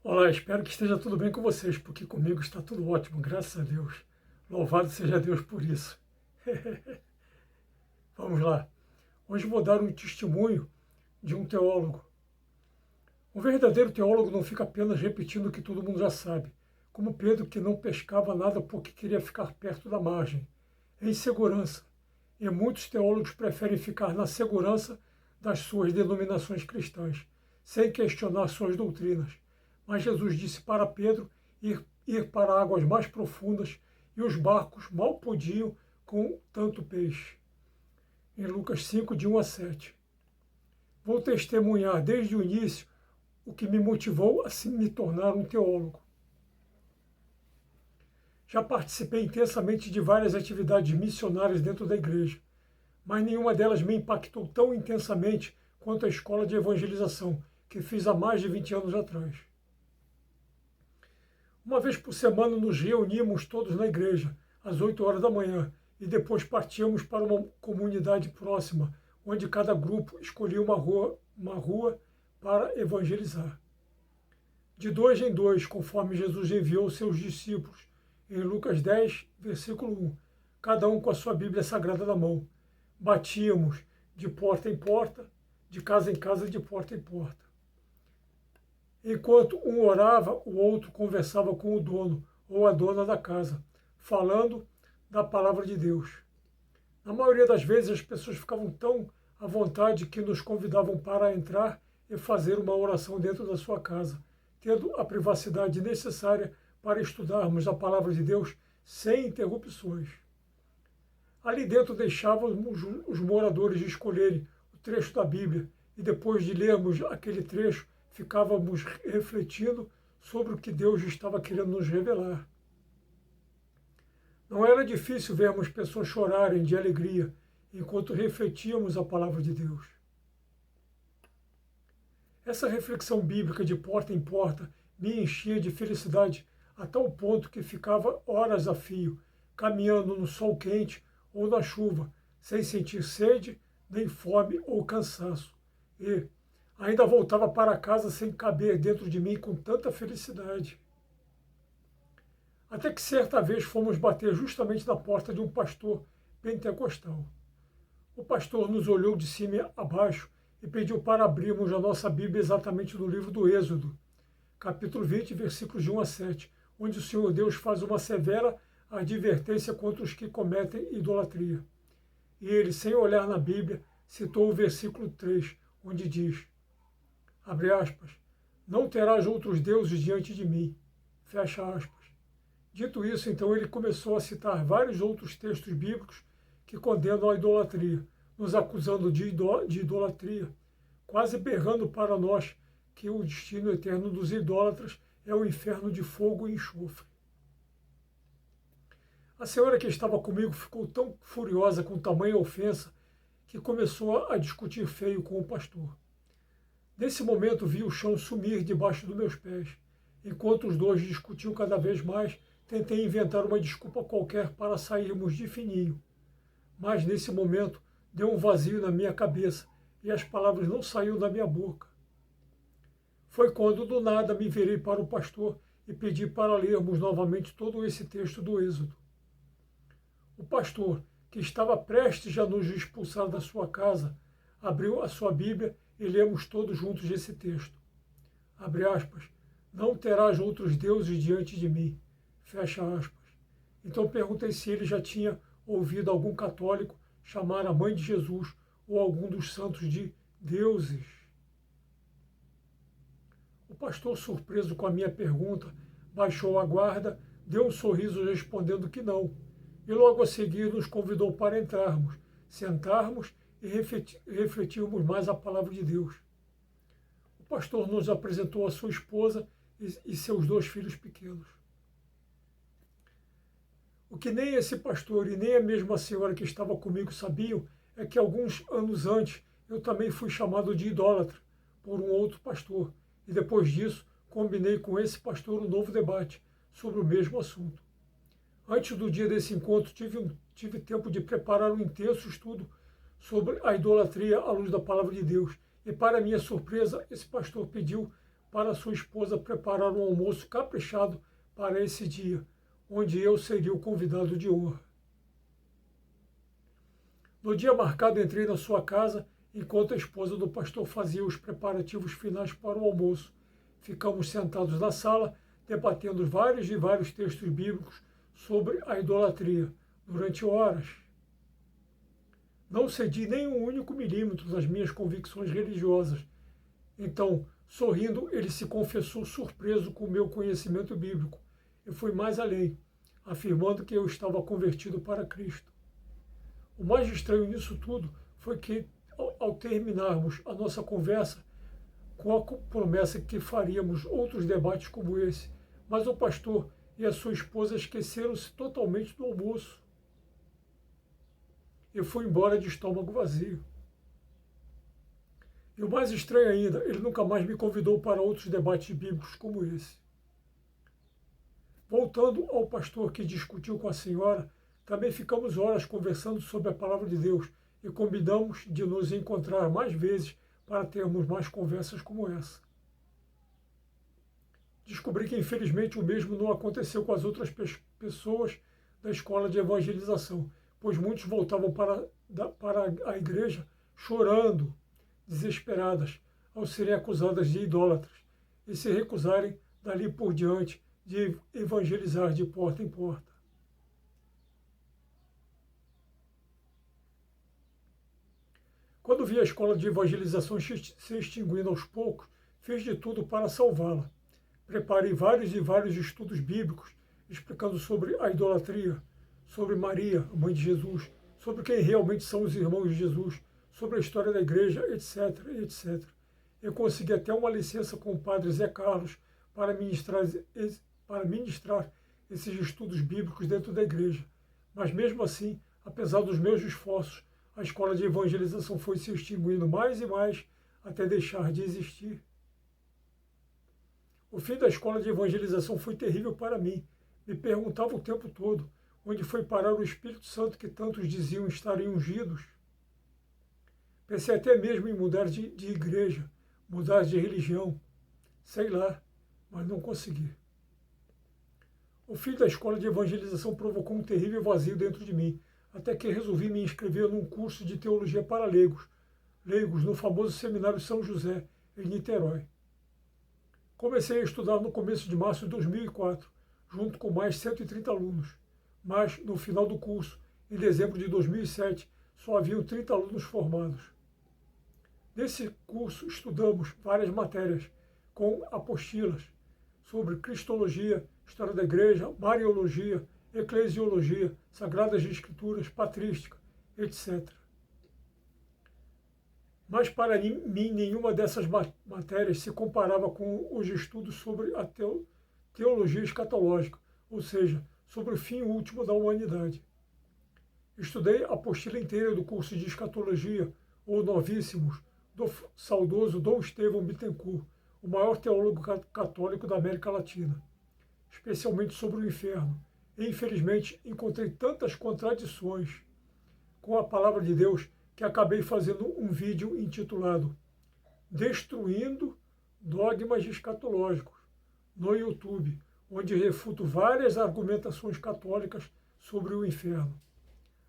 Olá, espero que esteja tudo bem com vocês, porque comigo está tudo ótimo, graças a Deus. Louvado seja Deus por isso. Vamos lá. Hoje vou dar um testemunho de um teólogo. Um verdadeiro teólogo não fica apenas repetindo o que todo mundo já sabe, como Pedro, que não pescava nada porque queria ficar perto da margem. É insegurança. E muitos teólogos preferem ficar na segurança das suas denominações cristãs, sem questionar suas doutrinas. Mas Jesus disse para Pedro ir para águas mais profundas e os barcos mal podiam com tanto peixe. Em Lucas 5, de 1 a 7. Vou testemunhar desde o início o que me motivou a me tornar um teólogo. Já participei intensamente de várias atividades missionárias dentro da igreja, mas nenhuma delas me impactou tão intensamente quanto a escola de evangelização, que fiz há mais de 20 anos atrás. Uma vez por semana nos reuníamos todos na igreja, às 8 horas da manhã, e depois partíamos para uma comunidade próxima, onde cada grupo escolhia uma rua para evangelizar. De 2 em 2, conforme Jesus enviou seus discípulos, em Lucas 10, versículo 1, cada um com a sua Bíblia Sagrada na mão. Batíamos de porta em porta, de casa em casa, de porta em porta. Enquanto um orava, o outro conversava com o dono ou a dona da casa, falando da palavra de Deus. Na maioria das vezes, as pessoas ficavam tão à vontade que nos convidavam para entrar e fazer uma oração dentro da sua casa, tendo a privacidade necessária para estudarmos a palavra de Deus sem interrupções. Ali dentro deixávamos os moradores escolherem o trecho da Bíblia e depois de lermos aquele trecho, ficávamos refletindo sobre o que Deus estava querendo nos revelar. Não era difícil vermos pessoas chorarem de alegria enquanto refletíamos a palavra de Deus. Essa reflexão bíblica de porta em porta me enchia de felicidade a tal ponto que ficava horas a fio, caminhando no sol quente ou na chuva, sem sentir sede, nem fome ou cansaço. E ainda voltava para casa sem caber dentro de mim com tanta felicidade. Até que certa vez fomos bater justamente na porta de um pastor pentecostal. O pastor nos olhou de cima a baixo e pediu para abrirmos a nossa Bíblia exatamente no livro do Êxodo, capítulo 20, versículos de 1 a 7, onde o Senhor Deus faz uma severa advertência contra os que cometem idolatria. E ele, sem olhar na Bíblia, citou o versículo 3, onde diz, abre aspas, não terás outros deuses diante de mim, fecha aspas. Dito isso, então ele começou a citar vários outros textos bíblicos que condenam a idolatria, nos acusando de idolatria, quase berrando para nós que o destino eterno dos idólatras é o inferno de fogo e enxofre. A senhora que estava comigo ficou tão furiosa com tamanha ofensa que começou a discutir feio com o pastor. Nesse momento vi o chão sumir debaixo dos meus pés. Enquanto os dois discutiam cada vez mais, tentei inventar uma desculpa qualquer para sairmos de fininho. Mas nesse momento deu um vazio na minha cabeça e as palavras não saíram da minha boca. Foi quando do nada me virei para o pastor e pedi para lermos novamente todo esse texto do Êxodo. O pastor, que estava prestes a nos expulsar da sua casa, abriu a sua Bíblia e lemos todos juntos esse texto. Abre aspas, não terás outros deuses diante de mim. Fecha aspas. Então perguntei se ele já tinha ouvido algum católico chamar a mãe de Jesus ou algum dos santos de deuses. O pastor, surpreso com a minha pergunta, baixou a guarda, deu um sorriso respondendo que não, e logo a seguir nos convidou para entrarmos, sentarmos e refletirmos mais a palavra de Deus. O pastor nos apresentou a sua esposa e seus 2 filhos pequenos. O que nem esse pastor e nem a mesma senhora que estava comigo sabiam é que alguns anos antes eu também fui chamado de idólatra por um outro pastor, e depois disso combinei com esse pastor um novo debate sobre o mesmo assunto. Antes do dia desse encontro, tive tempo de preparar um intenso estudo sobre a idolatria à luz da palavra de Deus. E, para minha surpresa, esse pastor pediu para sua esposa preparar um almoço caprichado para esse dia, onde eu seria o convidado de honra. No dia marcado, entrei na sua casa enquanto a esposa do pastor fazia os preparativos finais para o almoço. Ficamos sentados na sala, debatendo vários e vários textos bíblicos sobre a idolatria, durante horas. Não cedi nem um único milímetro das minhas convicções religiosas. Então, sorrindo, ele se confessou surpreso com o meu conhecimento bíblico. Eu fui mais além, afirmando que eu estava convertido para Cristo. O mais estranho nisso tudo foi que, ao terminarmos a nossa conversa, com a promessa que faríamos outros debates como esse, mas o pastor e a sua esposa esqueceram-se totalmente do almoço. Eu fui embora de estômago vazio. E o mais estranho ainda, ele nunca mais me convidou para outros debates bíblicos como esse. Voltando ao pastor que discutiu com a senhora, também ficamos horas conversando sobre a palavra de Deus e combinamos de nos encontrar mais vezes para termos mais conversas como essa. Descobri que, infelizmente, o mesmo não aconteceu com as outras pessoas da escola de evangelização, pois muitos voltavam para a igreja chorando, desesperadas, ao serem acusadas de idólatras e se recusarem, dali por diante, de evangelizar de porta em porta. Quando vi a escola de evangelização se extinguindo aos poucos, fiz de tudo para salvá-la. Preparei vários e vários estudos bíblicos explicando sobre a idolatria, sobre Maria, a mãe de Jesus, sobre quem realmente são os irmãos de Jesus, sobre a história da igreja, etc, etc. Eu consegui até uma licença com o padre Zé Carlos para ministrar esses estudos bíblicos dentro da igreja. Mas mesmo assim, apesar dos meus esforços, a escola de evangelização foi se extinguindo mais e mais até deixar de existir. O fim da escola de evangelização foi terrível para mim. Me perguntava o tempo todo onde foi parar o Espírito Santo que tantos diziam estarem ungidos. Pensei até mesmo em mudar de igreja, mudar de religião. Sei lá, mas não consegui. O fim da escola de evangelização provocou um terrível vazio dentro de mim, até que resolvi me inscrever num curso de teologia para leigos no famoso Seminário São José, em Niterói. Comecei a estudar no começo de março de 2004, junto com mais 130 alunos, mas no final do curso, em dezembro de 2007, só haviam 30 alunos formados. Nesse curso estudamos várias matérias, com apostilas, sobre cristologia, história da igreja, mariologia, eclesiologia, sagradas escrituras, patrística, etc. Mas para mim nenhuma dessas matérias se comparava com os estudos sobre a teologia escatológica, ou seja, sobre o fim último da humanidade. Estudei a apostila inteira do curso de escatologia, ou novíssimos, do saudoso Dom Estevão Bittencourt, o maior teólogo católico da América Latina, especialmente sobre o inferno. E, infelizmente, encontrei tantas contradições com a palavra de Deus que acabei fazendo um vídeo intitulado Destruindo Dogmas Escatológicos no YouTube, onde refuto várias argumentações católicas sobre o inferno.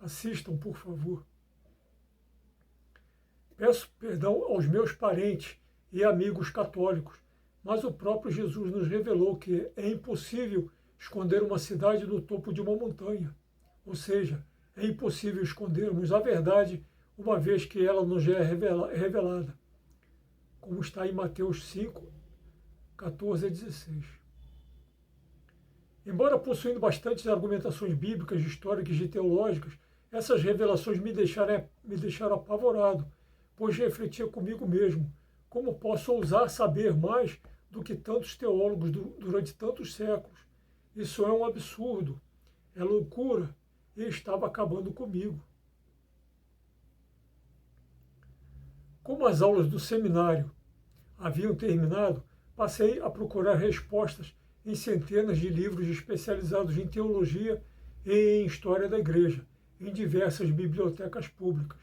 Assistam, por favor. Peço perdão aos meus parentes e amigos católicos, mas o próprio Jesus nos revelou que é impossível esconder uma cidade no topo de uma montanha. Ou seja, é impossível escondermos a verdade uma vez que ela nos é revelada, como está em Mateus 5, 14 a 16. Embora possuindo bastantes argumentações bíblicas, históricas e teológicas, essas revelações me deixaram apavorado, pois refletia comigo mesmo: como posso ousar saber mais do que tantos teólogos durante tantos séculos? Isso é um absurdo, é loucura, e estava acabando comigo. Como as aulas do seminário haviam terminado, passei a procurar respostas em centenas de livros especializados em teologia e em história da igreja, em diversas bibliotecas públicas.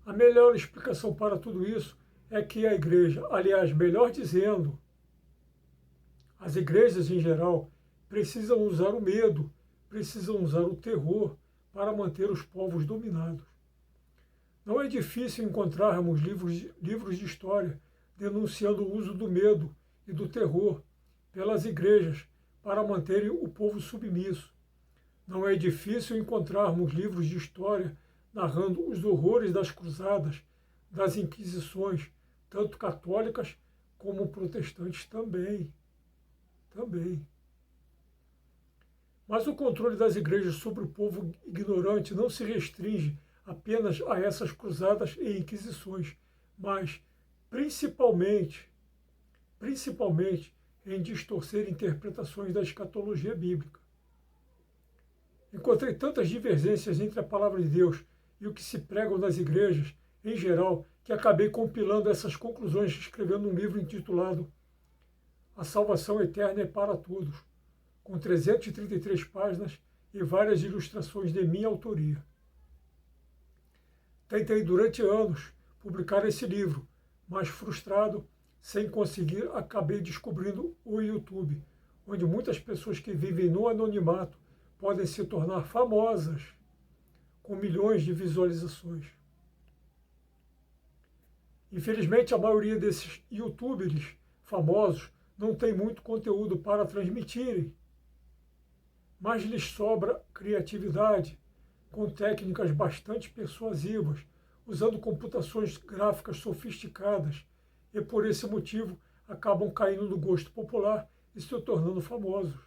A melhor explicação para tudo isso é que a igreja, aliás, melhor dizendo, as igrejas em geral, precisam usar o medo, precisam usar o terror para manter os povos dominados. Não é difícil encontrarmos livros de história denunciando o uso do medo e do terror pelas igrejas para manterem o povo submisso. Não é difícil encontrarmos livros de história narrando os horrores das cruzadas, das inquisições, tanto católicas como protestantes também. Mas o controle das igrejas sobre o povo ignorante não se restringe apenas a essas cruzadas e inquisições, mas principalmente em distorcer interpretações da escatologia bíblica. Encontrei tantas divergências entre a palavra de Deus e o que se pregam nas igrejas, em geral, que acabei compilando essas conclusões escrevendo um livro intitulado A Salvação Eterna é para Todos, com 333 páginas e várias ilustrações de minha autoria. Tentei durante anos publicar esse livro, mas frustrado, sem conseguir, acabei descobrindo o YouTube, onde muitas pessoas que vivem no anonimato podem se tornar famosas, com milhões de visualizações. Infelizmente, a maioria desses youtubers famosos não tem muito conteúdo para transmitirem, mas lhes sobra criatividade, com técnicas bastante persuasivas, usando computações gráficas sofisticadas, e por esse motivo acabam caindo no gosto popular e se tornando famosos.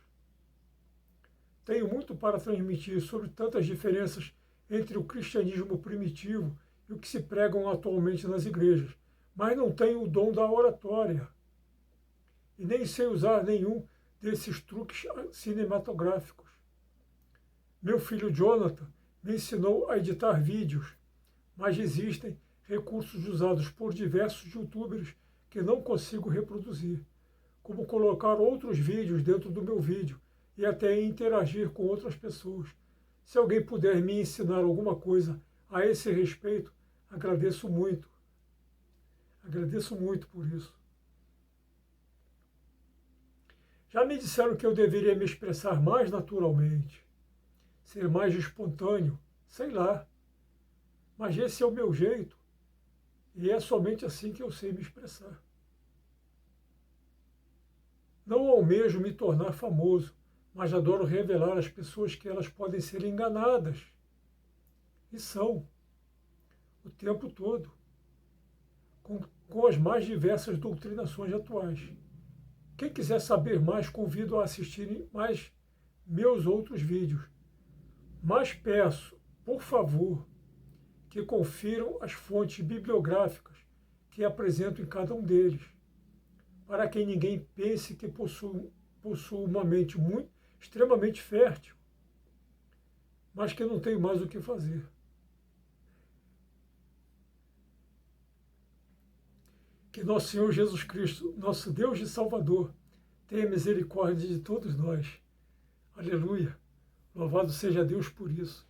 Tenho muito para transmitir sobre tantas diferenças entre o cristianismo primitivo e o que se pregam atualmente nas igrejas, mas não tenho o dom da oratória. E nem sei usar nenhum desses truques cinematográficos. Meu filho Jonathan me ensinou a editar vídeos, mas existem recursos usados por diversos youtubers que não consigo reproduzir, como colocar outros vídeos dentro do meu vídeo e até interagir com outras pessoas. Se alguém puder me ensinar alguma coisa a esse respeito, agradeço muito. Agradeço muito por isso. Já me disseram que eu deveria me expressar mais naturalmente, ser mais espontâneo, sei lá. Mas esse é o meu jeito e é somente assim que eu sei me expressar. Não almejo me tornar famoso, mas adoro revelar às pessoas que elas podem ser enganadas. E são, o tempo todo, com as mais diversas doutrinações atuais. Quem quiser saber mais, convido a assistirem mais meus outros vídeos. Mas peço, por favor, que confiram as fontes bibliográficas que apresento em cada um deles, para que ninguém pense que possuo uma mente extremamente fértil, mas que não tenho mais o que fazer. Que nosso Senhor Jesus Cristo, nosso Deus e Salvador, tenha misericórdia de todos nós. Aleluia! Louvado seja Deus por isso.